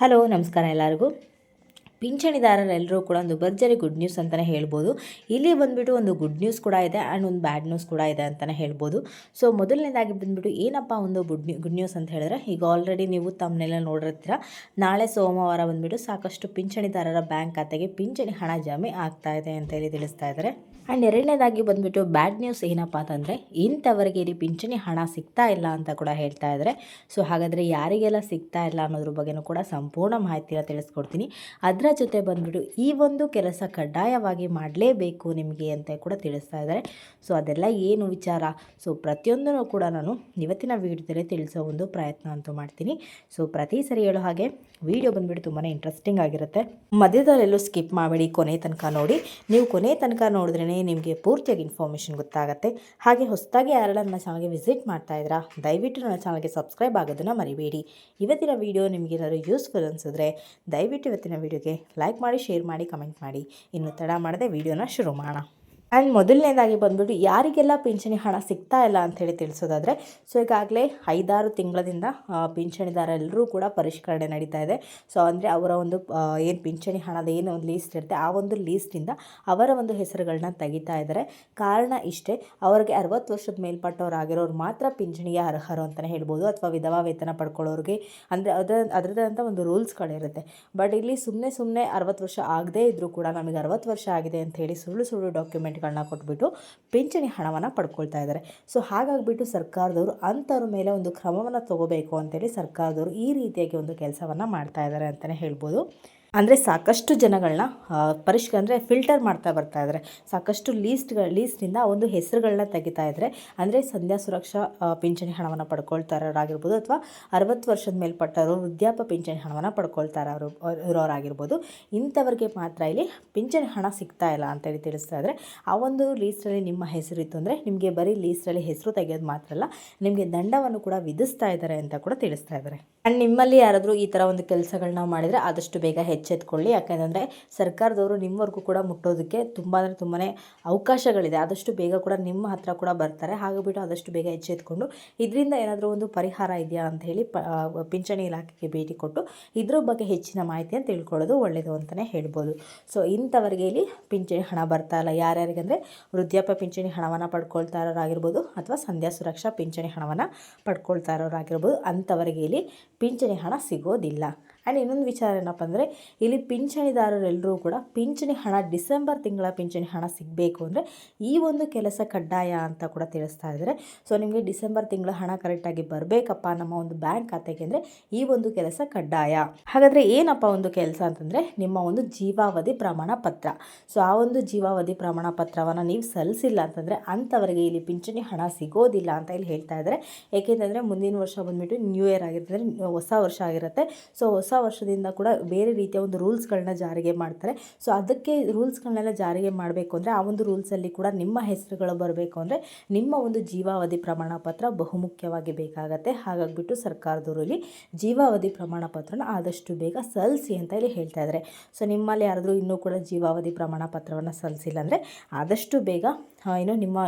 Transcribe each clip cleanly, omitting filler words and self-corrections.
Hello ನಮಸ್ಕಾರ ಎಲ್ಲರಿಗೂ. ಪಿಂಚಣಿದಾರರೆಲ್ಲರೂ ಕೂಡ ಒಂದು ಭರ್ಜರಿ ಗುಡ್ ನ್ಯೂಸ್ ಅಂತಲೇ ಹೇಳ್ಬೋದು. ಇಲ್ಲಿ ಬಂದುಬಿಟ್ಟು ಒಂದು ಗುಡ್ ನ್ಯೂಸ್ ಕೂಡ ಇದೆ ಆ್ಯಂಡ್ ಒಂದು ಬ್ಯಾಡ್ ನ್ಯೂಸ್ ಕೂಡ ಇದೆ ಅಂತಲೇ ಹೇಳ್ಬೋದು. ಸೊ ಮೊದಲನೇದಾಗಿ ಬಂದುಬಿಟ್ಟು ಏನಪ್ಪ ಒಂದು ಗುಡ್ ನ್ಯೂಸ್ ಅಂತ ಹೇಳಿದ್ರೆ, ಈಗ ಆಲ್ರೆಡಿ ನೀವು ತಮ್ಮನೆಲ್ಲ ನೋಡಿರ್ತೀರ, ನಾಳೆ ಸೋಮವಾರ ಬಂದುಬಿಟ್ಟು ಸಾಕಷ್ಟು ಪಿಂಚಣಿದಾರರ ಬ್ಯಾಂಕ್ ಖಾತೆಗೆ ಪಿಂಚಣಿ ಹಣ ಜಮೆ ಆಗ್ತಾ ಇದೆ ಅಂತ ಹೇಳಿ ತಿಳಿಸ್ತಾ ಇದ್ದಾರೆ. ಆ್ಯಂಡ್ ಎರಡನೇದಾಗಿ ಬಂದುಬಿಟ್ಟು ಬ್ಯಾಡ್ ನ್ಯೂಸ್ ಏನಪ್ಪ ಅಂತಂದರೆ, ಇಂಥವರಿಗೆ ಇಲ್ಲಿ ಪಿಂಚಣಿ ಹಣ ಸಿಗ್ತಾ ಇಲ್ಲ ಅಂತ ಕೂಡ ಹೇಳ್ತಾ ಇದ್ದಾರೆ. ಸೊ ಹಾಗಾದರೆ ಯಾರಿಗೆಲ್ಲ ಸಿಗ್ತಾ ಇಲ್ಲ ಅನ್ನೋದ್ರ ಬಗ್ಗೆನೂ ಕೂಡ ಸಂಪೂರ್ಣ ಮಾಹಿತಿನ ತಿಳಿಸ್ಕೊಡ್ತೀನಿ. ಅದರ ಜೊತೆ ಬಂದುಬಿಟ್ಟು ಈ ಒಂದು ಕೆಲಸ ಕಡ್ಡಾಯವಾಗಿ ಮಾಡಲೇಬೇಕು ನಿಮಗೆ ಅಂತ ಕೂಡ ತಿಳಿಸ್ತಾ ಇದ್ದಾರೆ. ಸೊ ಅದೆಲ್ಲ ಏನು ವಿಚಾರ, ಸೊ ಪ್ರತಿಯೊಂದನ್ನು ಕೂಡ ನಾನು ಇವತ್ತಿನ ವೀಡಿಯೋದಲ್ಲಿ ತಿಳಿಸೋ ಒಂದು ಪ್ರಯತ್ನ ಅಂತೂ ಮಾಡ್ತೀನಿ. ಸೊ ಪ್ರತಿ ಸರಿ ಹೇಳೋ ಹಾಗೆ ವಿಡಿಯೋ ಬಂದುಬಿಟ್ಟು ತುಂಬಾ ಇಂಟ್ರೆಸ್ಟಿಂಗ್ ಆಗಿರುತ್ತೆ. ಮಧ್ಯದಲ್ಲೆಲ್ಲೂ ಸ್ಕಿಪ್ ಮಾಡಬೇಡಿ, ಕೊನೆ ತನಕ ನೋಡಿ. ನೀವು ಕೊನೆ ತನಕ ನೋಡಿದ್ರೇ ನಿಮಗೆ ಪೂರ್ತಿಯಾಗಿ ಇನ್ಫಾರ್ಮೇಷನ್ ಗೊತ್ತಾಗುತ್ತೆ. ಹಾಗೆ ಹೊಸದಾಗಿ ಯಾರೆಲ್ಲ ನನ್ನ ಚಾನಲ್ಗೆ ವಿಸಿಟ್ ಮಾಡ್ತಾ ಇದ್ದೀರಾ, ದಯವಿಟ್ಟು ನನ್ನ ಚಾನಲ್ಗೆ ಸಬ್ಸ್ಕ್ರೈಬ್ ಆಗೋದನ್ನು ಮರಿಬೇಡಿ. ಇವತ್ತಿನ ವಿಡಿಯೋ ನಿಮಗೆ ಏನಾದರೂ ಯೂಸ್ಫುಲ್ ಅನಿಸಿದ್ರೆ ದಯವಿಟ್ಟು ಇವತ್ತಿನ ವಿಡಿಯೋಗೆ ಲೈಕ್ ಮಾಡಿ, ಶೇರ್ ಮಾಡಿ, ಕಮೆಂಟ್ ಮಾಡಿ. ಇನ್ನು ತಡ ಮಾಡದೆ ವಿಡಿಯೋನ ಶುರು ಮಾಡೋಣ. ಆ್ಯಂಡ್ ಮೊದಲನೇದಾಗಿ ಬಂದುಬಿಟ್ಟು ಯಾರಿಗೆಲ್ಲ ಪಿಂಚಣಿ ಹಣ ಸಿಗ್ತಾ ಇಲ್ಲ ಅಂಥೇಳಿ ತಿಳಿಸೋದಾದರೆ, ಸೊ ಈಗಾಗಲೇ 5-6 ತಿಂಗಳಿಂದ ಪಿಂಚಣಿದಾರ ಎಲ್ಲರೂ ಕೂಡ ಪರಿಷ್ಕರಣೆ ನಡೀತಾ ಇದೆ. ಸೊ ಅಂದರೆ ಅವರ ಒಂದು ಏನು ಪಿಂಚಣಿ ಹಣದ ಏನು ಒಂದು ಲೀಸ್ಟ್ ಇರುತ್ತೆ, ಆ ಒಂದು ಲೀಸ್ಟಿಂದ ಅವರ ಒಂದು ಹೆಸರುಗಳನ್ನ ತೆಗಿತಾ ಇದ್ದಾರೆ. ಕಾರಣ ಇಷ್ಟೇ, ಅವರಿಗೆ 60 ವರ್ಷದ ಮೇಲ್ಪಟ್ಟವರಾಗಿರೋರು ಮಾತ್ರ ಪಿಂಚಣಿಗೆ ಅರ್ಹರು ಅಂತಲೇ ಹೇಳ್ಬೋದು, ಅಥವಾ ವಿಧವಾ ವೇತನ ಪಡ್ಕೊಳ್ಳೋರಿಗೆ ಅಂದರೆ ಅದರದಂಥ ಒಂದು ರೂಲ್ಸ್ಗಳಿರುತ್ತೆ. ಬಟ್ ಇಲ್ಲಿ ಸುಮ್ಮನೆ 60 ವರ್ಷ ಆಗದೇ ಇದ್ದರೂ ಕೂಡ ನಮಗೆ 60 ವರ್ಷ ಆಗಿದೆ ಅಂತ ಹೇಳಿ ಸುಳ್ಳು ಡಾಕ್ಯುಮೆಂಟ್ಗಳನ್ನ ಕೊಟ್ಬಿಟ್ಟು ಪಿಂಚಣಿ ಹಣವನ್ನು ಪಡ್ಕೊಳ್ತಾ ಇದ್ದಾರೆ. ಸೊ ಹಾಗಾಗಿಬಿಟ್ಟು ಸರ್ಕಾರದವರು ಅಂಥವ್ರ ಮೇಲೆ ಒಂದು ಕ್ರಮವನ್ನು ತಗೋಬೇಕು ಅಂತೇಳಿ ಸರ್ಕಾರದವರು ಈ ರೀತಿಯಾಗಿ ಒಂದು ಕೆಲಸವನ್ನು ಮಾಡ್ತಾ ಇದ್ದಾರೆ ಅಂತಲೇ ಹೇಳ್ಬೋದು. ಅಂದರೆ ಸಾಕಷ್ಟು ಜನಗಳನ್ನ ಅಂದರೆ ಫಿಲ್ಟರ್ ಮಾಡ್ತಾ ಬರ್ತಾ ಇದ್ದಾರೆ. ಸಾಕಷ್ಟು ಲೀಸ್ಟಿಂದ ಒಂದು ಹೆಸರುಗಳನ್ನ ತೆಗಿತಾ ಇದ್ದಾರೆ. ಅಂದರೆ ಸಂಧ್ಯಾ ಸುರಕ್ಷಾ ಪಿಂಚಣಿ ಹಣವನ್ನು ಪಡ್ಕೊಳ್ತಾ ಇರೋರಾಗಿರ್ಬೋದು, ಅಥವಾ 60 ವರ್ಷದ ಮೇಲ್ಪಟ್ಟವರು ವೃದ್ಧಾಪ್ಯ ಪಿಂಚಣಿ ಹಣವನ್ನು ಪಡ್ಕೊಳ್ತಾ ಇರೋರಾಗಿರ್ಬೋದು. ಇಂಥವ್ರಿಗೆ ಮಾತ್ರ ಇಲ್ಲಿ ಪಿಂಚಣಿ ಹಣ ಸಿಗ್ತಾ ಇಲ್ಲ ಅಂತೇಳಿ ತಿಳಿಸ್ತಾ ಇದ್ದಾರೆ. ಆ ಒಂದು ಲೀಸ್ಟಲ್ಲಿ ನಿಮ್ಮ ಹೆಸರಿತ್ತು ಅಂದರೆ ನಿಮಗೆ ಬರೀ ಲೀಸ್ಟಲ್ಲಿ ಹೆಸರು ತೆಗೆಯೋದು ಮಾತ್ರ ಅಲ್ಲ, ನಿಮಗೆ ದಂಡವನ್ನು ಕೂಡ ವಿಧಿಸ್ತಾ ಇದ್ದಾರೆ ಅಂತ ಕೂಡ ತಿಳಿಸ್ತಾ ಇದ್ದಾರೆ. ಆ್ಯಂಡ್ ನಿಮ್ಮಲ್ಲಿ ಯಾರಾದರೂ ಈ ಥರ ಒಂದು ಕೆಲಸಗಳನ್ನ ಮಾಡಿದರೆ ಆದಷ್ಟು ಬೇಗ ಎಚ್ಚೆತ್ಕೊಳ್ಳಿ. ಯಾಕೆಂದರೆ ಸರ್ಕಾರದವರು ನಿಮ್ಮವರೆಗೂ ಕೂಡ ಮುಟ್ಟೋದಕ್ಕೆ ತುಂಬಾ ಅವಕಾಶಗಳಿದೆ. ಆದಷ್ಟು ಬೇಗ ಕೂಡ ನಿಮ್ಮ ಹತ್ರ ಕೂಡ ಬರ್ತಾರೆ. ಹಾಗಾಗಿಬಿಟ್ಟು ಆದಷ್ಟು ಬೇಗ ಎಚ್ಚೆತ್ಕೊಂಡು ಇದರಿಂದ ಏನಾದರೂ ಒಂದು ಪರಿಹಾರ ಇದೆಯಾ ಅಂತ ಹೇಳಿ ಪಿಂಚಣಿ ಇಲಾಖೆಗೆ ಭೇಟಿ ಕೊಟ್ಟು ಇದ್ರ ಬಗ್ಗೆ ಹೆಚ್ಚಿನ ಮಾಹಿತಿಯನ್ನು ತಿಳ್ಕೊಳ್ಳೋದು ಒಳ್ಳೆಯದು ಅಂತಲೇ ಹೇಳ್ಬೋದು. ಸೊ ಇಂಥವರಿಗೆ ಇಲ್ಲಿ ಪಿಂಚಣಿ ಹಣ ಬರ್ತಾ ಇಲ್ಲ. ಯಾರ್ಯಾರಿಗಂದರೆ ವೃದ್ಧಾಪ್ಯ ಪಿಂಚಣಿ ಹಣವನ್ನು ಪಡ್ಕೊಳ್ತಾ ಇರೋರಾಗಿರ್ಬೋದು, ಅಥವಾ ಸಂಧ್ಯಾ ಸುರಕ್ಷಾ ಪಿಂಚಣಿ ಹಣವನ್ನು ಪಡ್ಕೊಳ್ತಾ ಇರೋರಾಗಿರ್ಬೋದು, ಅಂಥವರಿಗೆ ಇಲ್ಲಿ ಪಿಂಚಣಿ ಹಣ ಸಿಗೋದಿಲ್ಲ. ಆ್ಯಂಡ್ ಇನ್ನೊಂದು ವಿಚಾರ ಏನಪ್ಪ ಅಂದರೆ, ಇಲ್ಲಿ ಪಿಂಚಣಿದಾರರೆಲ್ಲರೂ ಕೂಡ ಪಿಂಚಣಿ ಹಣ ಡಿಸೆಂಬರ್ ತಿಂಗಳ ಪಿಂಚಣಿ ಹಣ ಸಿಗಬೇಕು ಅಂದರೆ ಈ ಒಂದು ಕೆಲಸ ಕಡ್ಡಾಯ ಅಂತ ಕೂಡ ತಿಳಿಸ್ತಾ ಇದ್ದಾರೆ. ಸೊ ನಿಮಗೆ ಡಿಸೆಂಬರ್ ತಿಂಗಳ ಹಣ ಕರೆಕ್ಟಾಗಿ ಬರಬೇಕಪ್ಪ ನಮ್ಮ ಒಂದು ಬ್ಯಾಂಕ್ ಖಾತೆಗೆ ಅಂದರೆ ಈ ಒಂದು ಕೆಲಸ ಕಡ್ಡಾಯ. ಹಾಗಾದರೆ ಏನಪ್ಪ ಒಂದು ಕೆಲಸ ಅಂತಂದರೆ, ನಿಮ್ಮ ಒಂದು ಜೀವಾವಧಿ ಪ್ರಮಾಣ ಪತ್ರ. ಸೊ ಆ ಒಂದು ಜೀವಾವಧಿ ಪ್ರಮಾಣ ಪತ್ರವನ್ನು ನೀವು ಸಲ್ಲಿಸಿಲ್ಲ ಅಂತಂದರೆ ಅಂಥವರಿಗೆ ಇಲ್ಲಿ ಪಿಂಚಣಿ ಹಣ ಸಿಗೋದಿಲ್ಲ ಅಂತ ಇಲ್ಲಿ ಹೇಳ್ತಾ ಇದ್ದಾರೆ. ಏಕೆಂತಂದರೆ ಮುಂದಿನ ವರ್ಷ ಬಂದುಬಿಟ್ಟು ನ್ಯೂ ಇಯರ್ ಆಗಿರುತ್ತೆ, ಹೊಸ ವರ್ಷ ಆಗಿರುತ್ತೆ. ಸೊ ಹೊಸ ವರ್ಷದಿಂದ ಕೂಡ ಬೇರೆ ರೀತಿಯ ಒಂದು ರೂಲ್ಸ್ಗಳನ್ನ ಜಾರಿಗೆ ಮಾಡ್ತಾರೆ. ಸೊ ಅದಕ್ಕೆ ರೂಲ್ಸ್ಗಳನ್ನೆಲ್ಲ ಜಾರಿಗೆ ಮಾಡಬೇಕು ಅಂದರೆ ಆ ಒಂದು ರೂಲ್ಸಲ್ಲಿ ಕೂಡ ನಿಮ್ಮ ಹೆಸರುಗಳು ಬರಬೇಕು ಅಂದರೆ ನಿಮ್ಮ ಒಂದು ಜೀವಾವಧಿ ಪ್ರಮಾಣ ಪತ್ರ ಬಹುಮುಖ್ಯವಾಗಿ ಬೇಕಾಗತ್ತೆ. ಹಾಗಾಗಿಬಿಟ್ಟು ಸರ್ಕಾರದವರು ಇಲ್ಲಿ ಜೀವಾವಧಿ ಪ್ರಮಾಣ ಪತ್ರನ ಆದಷ್ಟು ಬೇಗ ಸಲ್ಲಿಸಿ ಅಂತ ಇಲ್ಲಿ ಹೇಳ್ತಾ ಇದ್ದಾರೆ. ಸೊ ನಿಮ್ಮಲ್ಲಿ ಯಾರಾದರೂ ಇನ್ನೂ ಕೂಡ ಜೀವಾವಧಿ ಪ್ರಮಾಣ ಪತ್ರವನ್ನು ಸಲ್ಲಿಸಿಲ್ಲ ಅಂದರೆ ಆದಷ್ಟು ಬೇಗ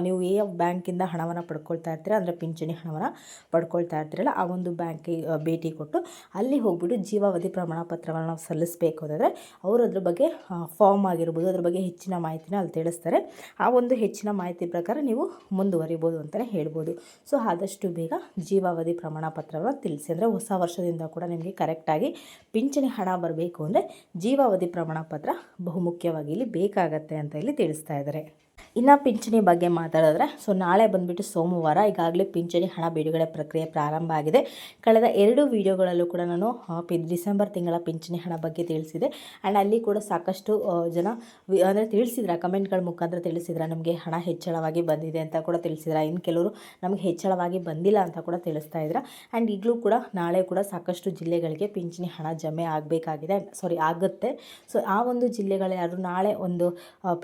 ನೀವು ಯಾವ ಬ್ಯಾಂಕಿಂದ ಹಣವನ್ನು ಪಡ್ಕೊಳ್ತಾ ಇರ್ತೀರ, ಅಂದರೆ ಪಿಂಚಣಿ ಹಣವನ್ನು ಪಡ್ಕೊಳ್ತಾ ಇರ್ತೀರಲ್ಲ, ಆ ಒಂದು ಬ್ಯಾಂಕಿಗೆ ಭೇಟಿ ಕೊಟ್ಟು ಅಲ್ಲಿ ಹೋಗ್ಬಿಟ್ಟು ಜೀವಾವಧಿ ಪ್ರಮಾಣ ಪತ್ರವನ್ನು ನಾವು ಸಲ್ಲಿಸಬೇಕು ಅಂದರೆ ಅವರು ಅದ್ರ ಬಗ್ಗೆ ಫಾರ್ಮ್ ಆಗಿರ್ಬೋದು, ಅದ್ರ ಬಗ್ಗೆ ಹೆಚ್ಚಿನ ಮಾಹಿತಿನ ಅಲ್ಲಿ ತಿಳಿಸ್ತಾರೆ. ಆ ಒಂದು ಹೆಚ್ಚಿನ ಮಾಹಿತಿ ಪ್ರಕಾರ ನೀವು ಮುಂದುವರಿಬೋದು ಅಂತಲೇ ಹೇಳ್ಬೋದು. ಸೊ ಆದಷ್ಟು ಬೇಗ ಜೀವಾವಧಿ ಪ್ರಮಾಣ ಪತ್ರವನ್ನು ತಿಳಿಸಿ. ಅಂದರೆ ಹೊಸ ವರ್ಷದಿಂದ ಕೂಡ ನಿಮಗೆ ಕರೆಕ್ಟಾಗಿ ಪಿಂಚಣಿ ಹಣ ಬರಬೇಕು ಅಂದರೆ ಜೀವಾವಧಿ ಪ್ರಮಾಣ ಪತ್ರ ಬಹುಮುಖ್ಯವಾಗಿ ಇಲ್ಲಿ ಬೇಕಾಗತ್ತೆ ಅಂತ ಇಲ್ಲಿ ತಿಳಿಸ್ತಾ ಇದ್ದಾರೆ. ಇನ್ನು ಪಿಂಚಣಿ ಬಗ್ಗೆ ಮಾತಾಡಿದ್ರೆ, ಸೊ ನಾಳೆ ಬಂದುಬಿಟ್ಟು ಸೋಮವಾರ ಈಗಾಗಲೇ ಪಿಂಚಣಿ ಹಣ ಬಿಡುಗಡೆ ಪ್ರಕ್ರಿಯೆ ಪ್ರಾರಂಭ ಆಗಿದೆ. ಕಳೆದ 2 ವಿಡಿಯೋಗಳಲ್ಲೂ ಕೂಡ ನಾನು ಡಿಸೆಂಬರ್ ತಿಂಗಳ ಪಿಂಚಣಿ ಹಣ ಬಗ್ಗೆ ತಿಳಿಸಿದೆ. ಆ್ಯಂಡ್ ಅಲ್ಲಿ ಕೂಡ ಸಾಕಷ್ಟು ಜನ ಅಂದರೆ ತಿಳಿಸಿದ್ರ, ಕಮೆಂಟ್ಗಳ ಮುಖಾಂತರ ತಿಳಿಸಿದ್ರ ನಮಗೆ ಹಣ ಹೆಚ್ಚಳವಾಗಿ ಬಂದಿದೆ ಅಂತ ಕೂಡ ತಿಳಿಸಿದ್ರ. ಇನ್ನು ಕೆಲವರು ನಮಗೆ ಹೆಚ್ಚಳವಾಗಿ ಬಂದಿಲ್ಲ ಅಂತ ಕೂಡ ತಿಳಿಸ್ತಾ ಇದ್ರ. ಆ್ಯಂಡ್ ಈಗಲೂ ಕೂಡ ನಾಳೆ ಕೂಡ ಸಾಕಷ್ಟು ಜಿಲ್ಲೆಗಳಿಗೆ ಪಿಂಚಣಿ ಹಣ ಜಮೆ ಆಗುತ್ತೆ. ಸೊ ಆ ಒಂದು ಜಿಲ್ಲೆಗಳು ಯಾರು ನಾಳೆ ಒಂದು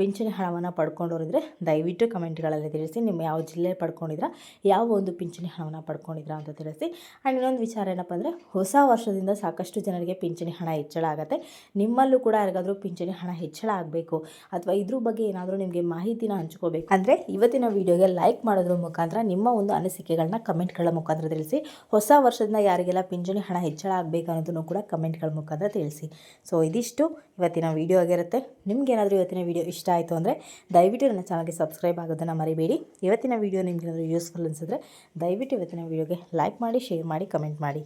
ಪಿಂಚಣಿ ಹಣವನ್ನು ಪಡ್ಕೊಂಡವ್ರು ಪಡ್ಕೊಂಡಿದ್ರೆ ದಯವಿಟ್ಟು ಕಮೆಂಟ್ಗಳಲ್ಲಿ ತಿಳಿಸಿ. ನಿಮ್ಮ ಯಾವ ಜಿಲ್ಲೆ ಪಡ್ಕೊಂಡಿದ್ರಾ, ಯಾವ ಒಂದು ಪಿಂಚಣಿ ಹಣವನ್ನು ಪಡ್ಕೊಂಡಿದ್ರಾ ಅಂತ ತಿಳಿಸಿ. ಆ್ಯಂಡ್ ಇನ್ನೊಂದು ವಿಚಾರ ಏನಪ್ಪ ಅಂದರೆ, ಹೊಸ ವರ್ಷದಿಂದ ಸಾಕಷ್ಟು ಜನರಿಗೆ ಪಿಂಚಣಿ ಹಣ ಹೆಚ್ಚಳ ಆಗುತ್ತೆ. ನಿಮ್ಮಲ್ಲೂ ಕೂಡ ಯಾರಿಗಾದರೂ ಪಿಂಚಣಿ ಹಣ ಹೆಚ್ಚಳ ಆಗಬೇಕು ಅಥವಾ ಇದ್ರ ಬಗ್ಗೆ ಏನಾದರೂ ನಿಮಗೆ ಮಾಹಿತಿನ ಹಂಚ್ಕೋಬೇಕು ಅಂದರೆ ಇವತ್ತಿನ ವಿಡಿಯೋಗೆ ಲೈಕ್ ಮಾಡೋದ್ರ ಮುಖಾಂತರ ನಿಮ್ಮ ಒಂದು ಅನಿಸಿಕೆಗಳನ್ನ ಕಮೆಂಟ್ಗಳ ಮುಖಾಂತರ ತಿಳಿಸಿ. ಹೊಸ ವರ್ಷದಿಂದ ಯಾರಿಗೆಲ್ಲ ಪಿಂಚಣಿ ಹಣ ಹೆಚ್ಚಳ ಆಗಬೇಕು ಅನ್ನೋದನ್ನು ಕೂಡ ಕಮೆಂಟ್ಗಳ ಮುಖಾಂತರ ತಿಳಿಸಿ. ಸೊ ಇದಿಷ್ಟು ಇವತ್ತಿನ ವಿಡಿಯೋ ಆಗಿರುತ್ತೆ. ನಿಮಗೇನಾದರೂ ಇವತ್ತಿನ ವಿಡಿಯೋ ಇಷ್ಟ ಆಯಿತು ಅಂದರೆ ದಯವಿಟ್ಟು ನನ್ನ ಚಾನಲ್ಗೆ ಸಬ್ಸ್ಕ್ರೈಬ್ ಆಗೋದನ್ನು ಮರಿಬೇಡಿ. ಇವತ್ತಿನ ವಿಡಿಯೋ ನಿಮಗೇನಾದರೂ ಯೂಸ್ಫುಲ್ ಅನಿಸಿದ್ರೆ ದಯವಿಟ್ಟು ಇವತ್ತಿನ ವಿಡಿಯೋಗೆ ಲೈಕ್ ಮಾಡಿ, ಶೇರ್ ಮಾಡಿ, ಕಮೆಂಟ್ ಮಾಡಿ.